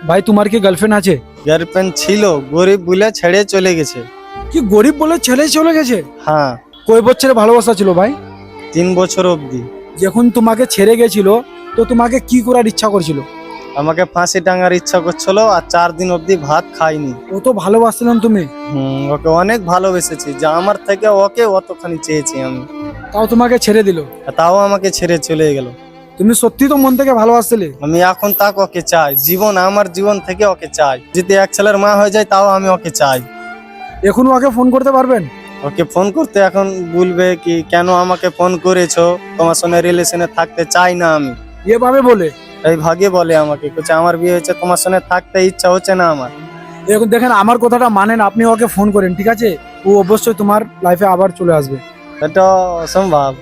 ভাই তোমার কি গার্লফ্রেন্ড আছে? গার্লফ্রেন্ড ছিল, গরিব বলে ছেড়ে চলে গেছে। কি গরিব বলে ছেড়ে চলে গেছে? হ্যাঁ, কয় বছরের ভালোবাসা ছিল ভাই? 3 বছর অবধি। যখন তোমাকে ছেড়ে গেছিল তো তোমাকে কি করার ইচ্ছা করছিল? আমাকে ফাঁসি টাঙার ইচ্ছা করছিল, আর 4 দিন অবধি ভাত খাইনি। ও তো ভালোবাসছিলেন তুমি, ওকে অনেক ভালোবেসেছি, যা আমার থেকে ওকে অতখানি চেয়েছি আমি। তাও তোমাকে ছেড়ে দিল? আর তাও আমাকে ছেড়ে চলে গেল। তুমি সত্যি তো মন থেকে ভালোবাসছিলে? আমি এখন তাকে ওকে চাই, আমার জীবন থেকে ওকে চাই। যদি এক ছেলের মা হয়ে যায় তাও আমি ওকে চাই। এখন ওকে ফোন করতে পারবেন? ওকে ফোন করতে এখন বলবে কি, কেন আমাকে ফোন করেছো, তোমার সঙ্গে রিলেশনে থাকতে চাই না আমি। এভাবে বলে? এই ভাগে বলে আমাকে, বলছে আমার বিয়ে হয়েছে, তোমার সঙ্গে থাকতে ইচ্ছা হচ্ছে না আমার। এখন দেখেন আমার কথাটা মানেন, আপনি ওকে ফোন করেন, ঠিক আছে? ও অবশ্যই তোমার লাইফে আবার চলে আসবে। এটা অসম্ভব,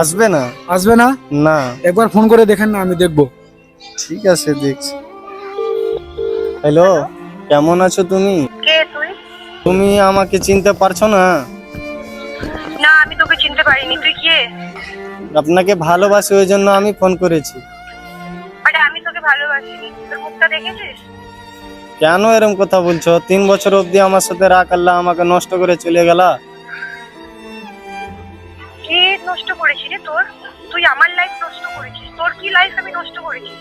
আসবে না। আসবে না? না। একবার ফোন করে দেখেন না, আমি দেখবো। ঠিক আছে, দেখছি। হ্যালো, কেমন আছো তুমি? কে তুই? তুমি আমাকে চিনতে পারছো না? না, আমি তোকে চিনতে পারিনি। তুই কে? আপনাকে ভালোবাসি, ওই জন্য আমি ফোন করেছি। আরে আমি তোকে ভালোবাসিনি, তোর মুখটা দেখেছিস? কেন এরকম কথা বলছো? 3 বছর অবধি আমার সাথে রাগ আল্লাহ আমাকে নষ্ট করে চলে গেলা। কে নষ্ট করেছি রে তোর? তুই আমার লাইফ নষ্ট করেছিস। তোর কি লাইফ আমি নষ্ট করেছি?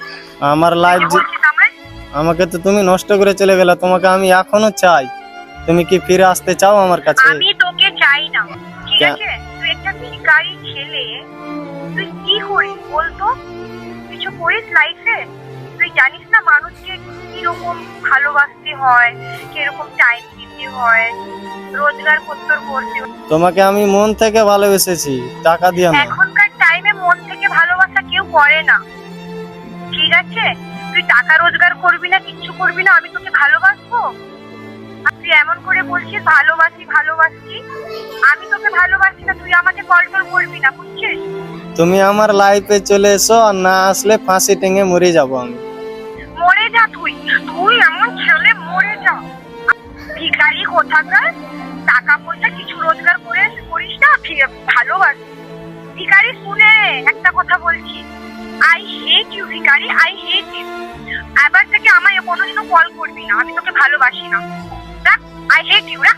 আমার লাইফ কি বলছিস আমায়? আমাকে তো তুমি নষ্ট করে চলে গেলা, তোমাকে আমি এখনো চাই। তুমি কি ফিরে আসতে চাও আমার কাছে? আমি তোকে চাই না, ঠিক কেন? আছে? তুই একটা ভিখারি ছেলে, তুই কি করিস বলতো? কিছু করিস লাইফে? তুই জানিস না মানুষকে কিরকম ভালোবাসতে হয়, কিরকম টাইম দিতে হয়, রোজগার করতে হয়। তোমাকে আমি মন থেকে ভালোবেসেছি, টাকা দিয়ে না। এখনকার টাইমে মন থেকে ভালোবাসা কেউ করে না, ঠিক আছে? তুই টাকা রোজগার করবি না, কিচ্ছু করবি না, আমি তোকে ভালোবাসবো? আর তুই এমন করে বলছিস ভালোবাসি ভালোবাসি, আমি তোকে ভালোবাসি না, তুই আমাকে কন্ট্রোল করবি না, বুঝছিস? তুমি আমার লাইফে চলে এসো, আর না আসলে ফাঁসি টেঙে মরে যাব আমি। মরে যা তুই, তুই এমন ছেলে, মরে যা। ভিখারি কোথাকার, টাকা পয়সা কিছু রোজগার করে করিস না, ভালোবাসি। ভিখারি, শুনে একটা কথা বলছি, আই হেট ইউ ভিখারি, আই হেট ইউ। এবার থেকে আমায় কোনোদিনও কল করবি না, আমি তোকে ভালোবাসি না। রাখ, আই হেট ইউ, রাখ।